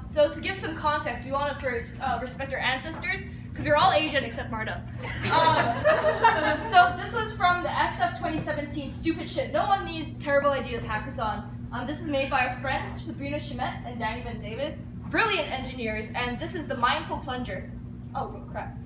So to give some context, we want to first respect our ancestors, because they're all Asian except Marta. So this was from the SF 2017 Stupid Shit No One Needs Terrible Ideas Hackathon. This is made by our friends Sabrina Schmidt and Danny Van David, brilliant engineers, and this is the Mindful Plunger. Oh, crap.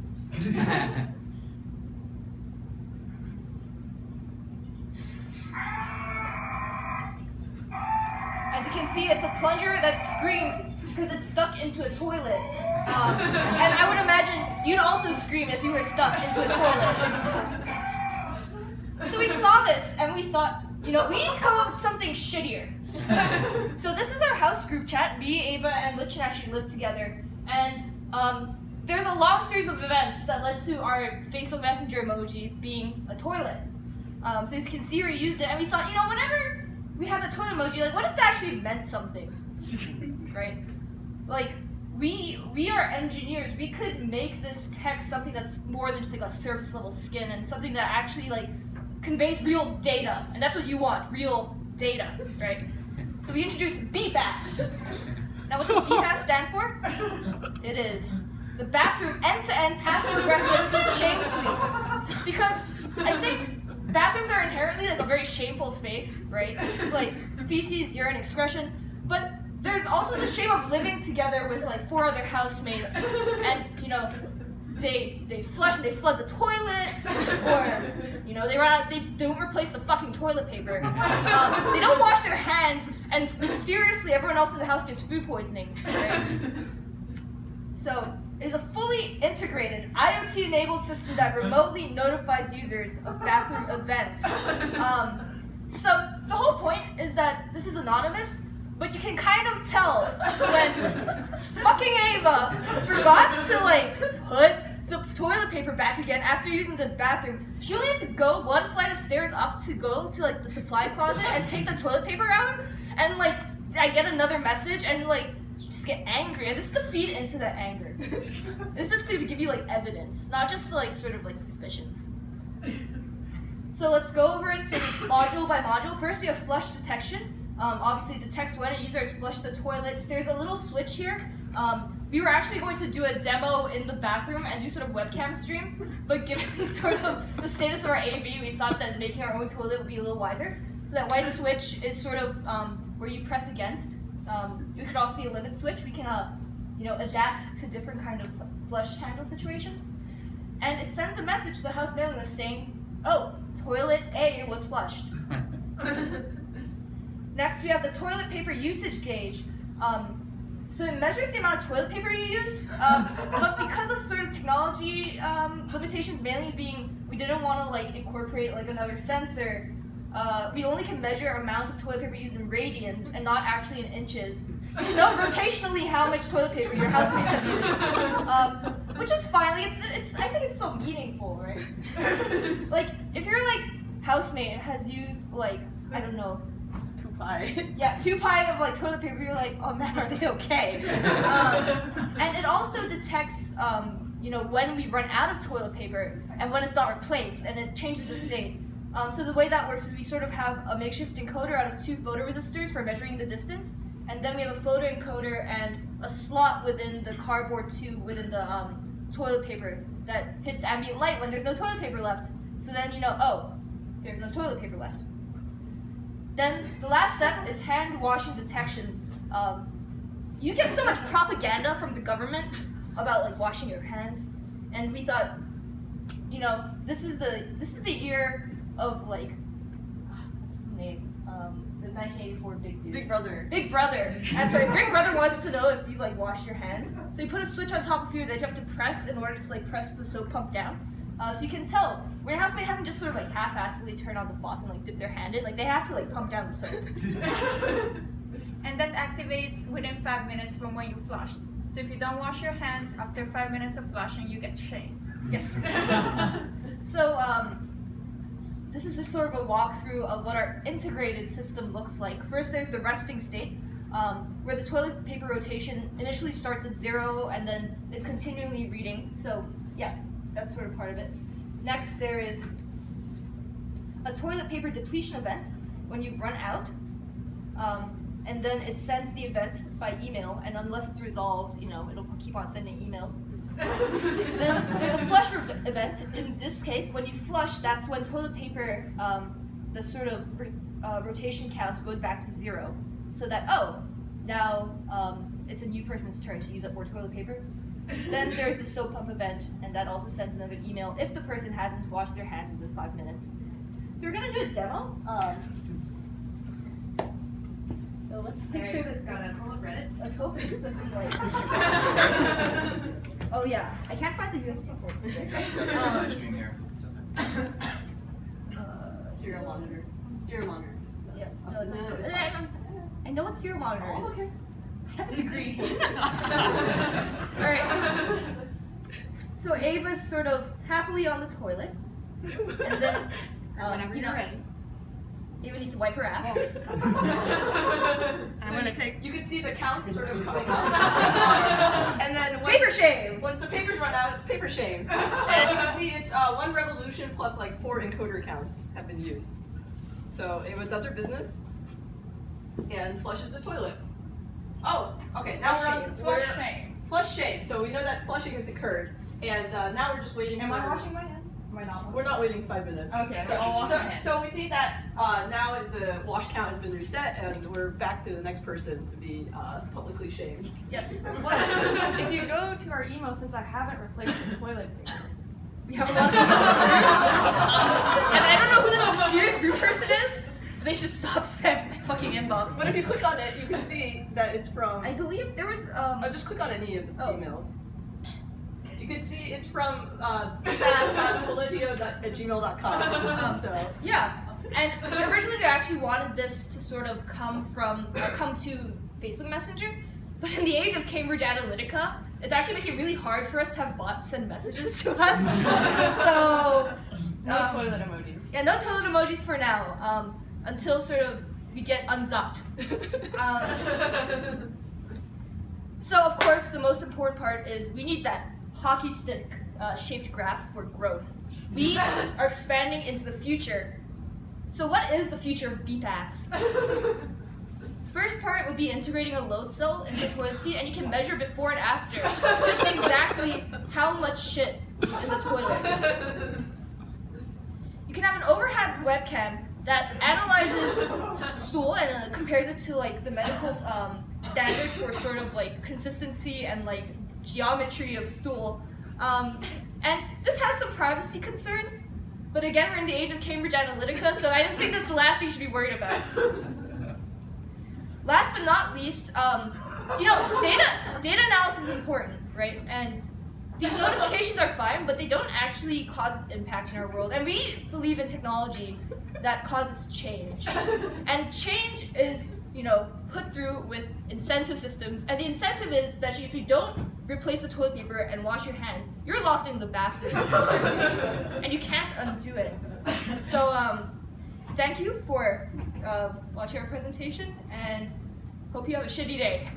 As you can see, it's a plunger that screams because it's stuck into a toilet. And I would imagine you'd also scream if you were stuck into a toilet. So we saw this and we thought, we need to come up with something shittier. So this is our house group chat. Me, Ava, and Lichen actually live together. And there's a long series of events that led to our Facebook Messenger emoji being a toilet. So as you can see, we used it and we thought, whenever we have the toilet emoji, what if that actually meant something, right? We are engineers. We could make this text something that's more than just a surface level skin and something that actually conveys real data, and that's what you want, real data, right? So we introduced BEEPASS. Now what does BEEPASS stand for? It is the bathroom end-to-end passive-aggressive shame sweep. Because I think bathrooms are inherently a very shameful space, right? Feces, urine, excretion, but there's also the shame of living together with 4 other housemates, and they flush and they flood the toilet, or they run out, they don't replace the fucking toilet paper. They don't wash their hands, and mysteriously everyone else in the house gets food poisoning, right? So it is a fully integrated IoT-enabled system that remotely notifies users of bathroom events. So the whole point is that this is anonymous, but you can kind of tell when fucking Ava forgot to put the toilet paper back again after using the bathroom. She only had to go 1 flight of stairs up to go to the supply closet and take the toilet paper out, and I get another message and you just get angry, and this is to feed into that anger. This is to give you evidence, not just suspicions. So let's go over it module by module. First we have flush detection. Obviously it detects when a user has flushed the toilet. There's a little switch here. We were actually going to do a demo in the bathroom and do webcam stream, but given the the status of our AV, we thought that making our own toilet would be a little wiser. So that white switch is where you press against. It could also be a limit switch. We can adapt to different kind of flush handle situations. And it sends a message to the house mailing list saying, oh, toilet A was flushed. Next, we have the toilet paper usage gauge. So it measures the amount of toilet paper you use, but because of certain technology limitations, mainly being we didn't want to incorporate another sensor, we only can measure amount of toilet paper used in radians and not actually in inches. So you know rotationally how much toilet paper your housemates have used, which is fine. I think it's so meaningful, right? If your housemate has used I don't know, 2 pi. Yeah, 2 pi of toilet paper. You're oh man, are they okay? And it also detects when we run out of toilet paper and when it's not replaced, and it changes the state. So the way that works is we have a makeshift encoder out of 2 photoresistors for measuring the distance, and then we have a photoencoder and a slot within the cardboard tube within the toilet paper that hits ambient light when there's no toilet paper left. So then oh, there's no toilet paper left. Then the last step is hand washing detection. You get so much propaganda from the government about washing your hands, and we thought, this is the year of what's the name? The 1984 big dude. Big Brother. Big Brother. That's right. Big Brother wants to know if you've washed your hands. So you put a switch on top of here that you have to press in order to press the soap pump down. So you can tell when your housemate hasn't just half-assedly turned on the faucet and dip their hand in. They have to pump down the soap. And that activates within 5 minutes from when you flushed. So if you don't wash your hands after 5 minutes of flushing, you get shamed. Yes. So this is just a walkthrough of what our integrated system looks like. First, there's the resting state, where the toilet paper rotation initially starts at 0 and then is continually reading. So yeah, that's part of it. Next, there is a toilet paper depletion event when you've run out. and then it sends the event by email, and unless it's resolved, it'll keep on sending emails. Then there's a flush event. In this case, when you flush, that's when toilet paper, the sort of rotation count goes back to 0, so that, now it's a new person's turn to use up more toilet paper. Then there's the soap pump event, and that also sends another email if the person hasn't washed their hands within 5 minutes. So we're gonna do a demo. So let's picture that. Gotta pull up Reddit. Let's hope it's the same like. Oh yeah, I can't find the USB port. Stream here. It's okay. Serial monitor. Serial monitor. Yeah, no, it's I know what serial monitor is. Okay. I have a degree. All right. So Ava's sort of happily on the toilet, and then Whenever you're ready. Ava needs to wipe her ass. I'm gonna take. You can see the counts sort of coming up. And then Paper shame. Once the papers run out, it's paper shame. And you can see it's 1 revolution plus like 4 encoder counts have been used. So Ava does her business and flushes the toilet. Oh, okay. Now we're on Flush shame. Flush shame. So we know that flushing has occurred, and now we're just waiting. Am for, I washing my hands? Am I not? We're not waiting 5 minutes. Okay, So, I'll wash my hands. so we see that now the wash count has been reset, and we're back to the next person to be publicly shamed. Yes. If you go to our email, since I haven't replaced the toilet paper. We have a lot of people. And I don't know who this mysterious group person is. But they should stop spamming my fucking inbox. But if you click on it, you can see that it's from. I believe there was just click on any of the Oh. emails. You can see it's from beepass.polidio@gmail.com. So yeah. And originally they actually wanted this to sort of come to Facebook Messenger, but in the age of Cambridge Analytica, it's actually making it really hard for us to have bots send messages to us. So No toilet emojis. yeah, no toilet emojis for now. Until sort of we get unzopped. So of course the most important part is we need that hockey stick shaped graph for growth. We are expanding into the future. So what is the future of BEEPASS? First part would be integrating a load cell into the toilet seat, and you can measure before and after, just exactly how much shit is in the toilet. You can have an overhead webcam that analyzes stool and compares it to like the medical standard for sort of like consistency and like geometry of stool. And this has some privacy concerns, but again, we're in the age of Cambridge Analytica, so I don't think that's the last thing you should be worried about. Last but not least, data analysis is important, right? And these notifications are fine, but they don't actually cause an impact in our world. And we believe in technology that causes change. And change is, put through with incentive systems. And the incentive is that if you don't replace the toilet paper and wash your hands, you're locked in the bathroom. And you can't undo it. So thank you for watching our presentation, and hope you have a shitty day.